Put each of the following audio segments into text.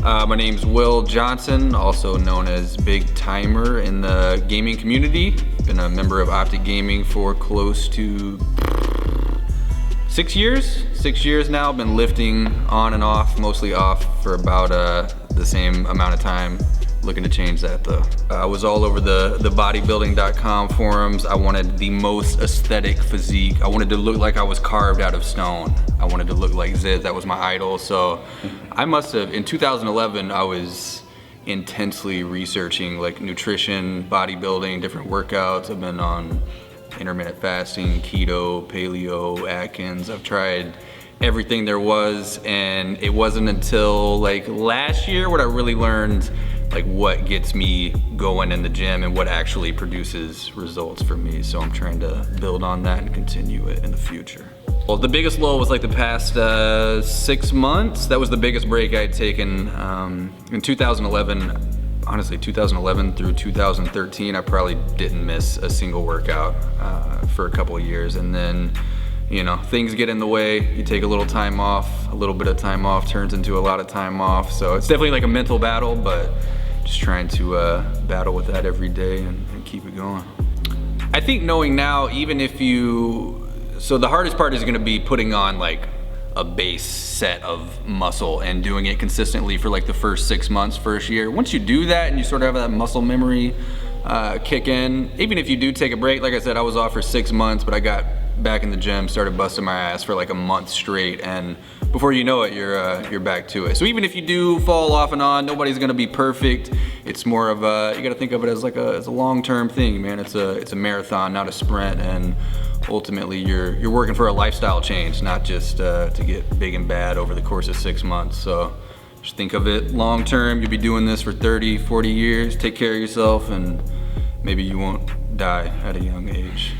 My name's Will Johnson, also known as BigTymer in the gaming community. Been a member of OpTic Gaming for close to 6 years. 6 years now. Been lifting on and off, mostly off for about the same amount of time. Looking to change that though. I was all over the bodybuilding.com forums. I wanted the most aesthetic physique. I wanted to look like I was carved out of stone. I wanted to look like Ziz, that was my idol. So I must have, in 2011, I was intensely researching like nutrition, bodybuilding, different workouts. I've been on intermittent fasting, keto, paleo, Atkins. I've tried everything there was, and it wasn't until like last year when I really learned like what gets me going in the gym and what actually produces results for me. So I'm trying to build on that and continue it in the future. Well, the biggest low was like the past 6 months. That was the biggest break I'd taken in 2011. Honestly, 2011 through 2013, I probably didn't miss a single workout for a couple of years. And then, you know, things get in the way. You take a little time off, a little bit of time off turns into a lot of time off. So it's definitely like a mental battle, but just trying to battle with that every day and keep it going. I think knowing now, even if you, so the hardest part is gonna be putting on like a base set of muscle and doing it consistently for like the first 6 months, first year. Once you do that and you sort of have that muscle memory kick in, even if you do take a break, like I said, I was off for 6 months, but I got back in the gym, started busting my ass for like a month straight, and before you know it, you're back to it. So even if you do fall off and on, nobody's gonna be perfect. It's more of a, you gotta think of it as like a long-term thing, man. It's a marathon, not a sprint, and ultimately you're working for a lifestyle change, not just to get big and bad over the course of 6 months. So just think of it long-term. You'll be doing this for 30, 40 years. Take care of yourself, and maybe you won't die at a young age.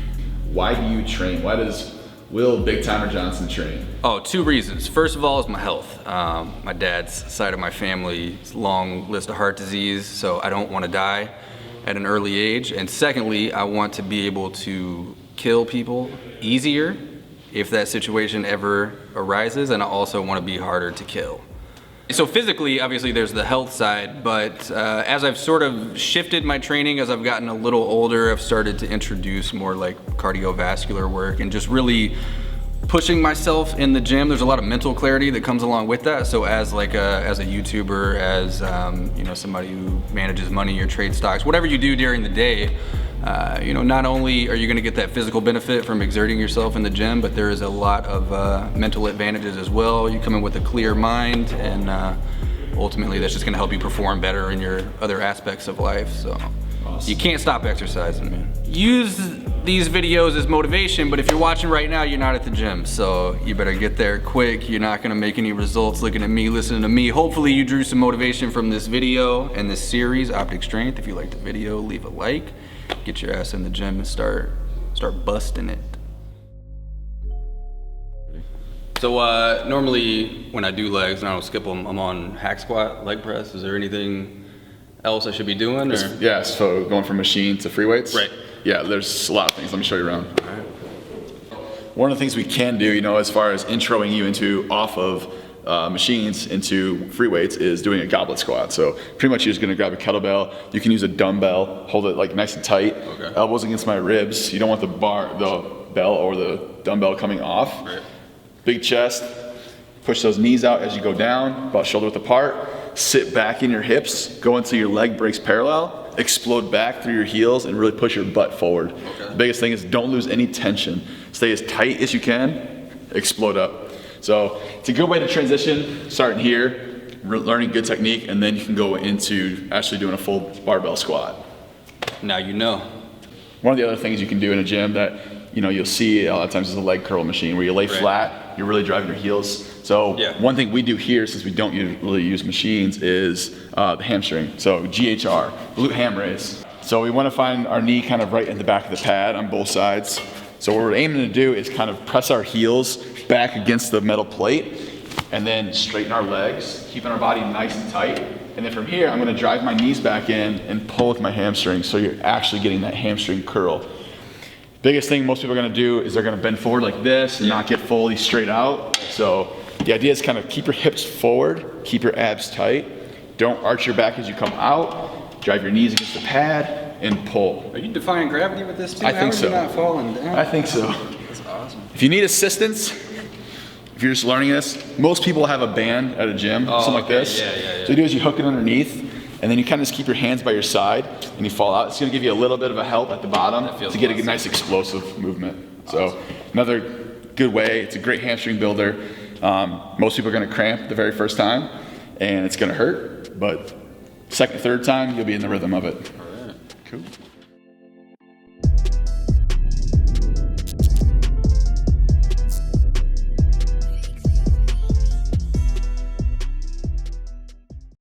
Why do you train? Why does Will BigTymer Johnson train? Oh, 2 reasons. First of all is my health. My dad's side of my family, long list of heart disease, so I don't want to die at an early age. And secondly, I want to be able to kill people easier if that situation ever arises, and I also want to be harder to kill. So physically, obviously there's the health side, but as I've sort of shifted my training, as I've gotten a little older, I've started to introduce more like cardiovascular work and just really pushing myself in the gym. There's a lot of mental clarity that comes along with that. So as like as a YouTuber, as you know, somebody who manages money or trade stocks, whatever you do during the day, you know, not only are you gonna get that physical benefit from exerting yourself in the gym, but there is a lot of mental advantages as well. You come in with a clear mind, and ultimately that's just gonna help you perform better in your other aspects of life. So awesome. You can't stop exercising, man. Use these videos as motivation, but if you're watching right now, you're not at the gym, so you better get there quick. You're not gonna make any results looking at me, listening to me. Hopefully you drew some motivation from this video and this series, OpTic Strength. If you liked the video, leave a like. Get your ass in the gym and start busting it. So normally when I do legs, and I don't skip them, I'm on hack squat, leg press. Is there anything else I should be doing? Or? Yeah, so going from machine to free weights? Right. Yeah, there's a lot of things. Let me show you around. All right. One of the things we can do, you know, as far as introing you into off of machines into free weights is doing a goblet squat. So pretty much you're just gonna grab a kettlebell. You can use a dumbbell, hold it like nice and tight, okay. Elbows against my ribs. You don't want the bell or the dumbbell coming off. Right. Big chest, push those knees out as you go down, about shoulder width apart. Sit back in your hips, go until your leg breaks parallel, explode back through your heels, and really push your butt forward. Okay. The biggest thing is don't lose any tension. Stay as tight as you can, explode up. So it's a good way to transition, starting here, learning good technique, and then you can go into actually doing a full barbell squat. Now you know. One of the other things you can do in a gym that, you know, you'll see a lot of times is a leg curl machine where you lay flat, you're really driving your heels. So one thing we do here, since we don't really use machines, is the hamstring. So GHR, glute ham raise. So we want to find our knee kind of right in the back of the pad on both sides. So what we're aiming to do is kind of press our heels back against the metal plate and then straighten our legs, keeping our body nice and tight. And then from here, I'm gonna drive my knees back in and pull with my hamstring, so you're actually getting that hamstring curl. Biggest thing most people are gonna do is they're gonna bend forward like this and not get fully straight out. So the idea is kind of keep your hips forward, keep your abs tight, Don't arch your back as you come out. Drive your knees against the pad and pull. Are you defying gravity with this too? I think so. How are you not falling down? I think so. That's awesome. If you need assistance, if you're just learning this, most people have a band at a gym, something like this. Yeah. So you do is you hook it underneath, and then you kind of just keep your hands by your side, and you fall out. It's going to give you a little bit of a help at the bottom to get a nice explosive movement. So another good way. It's a great hamstring builder. Most people are going to cramp the very first time, and it's going to hurt, but second, third time, you'll be in the rhythm of it. All right. Cool.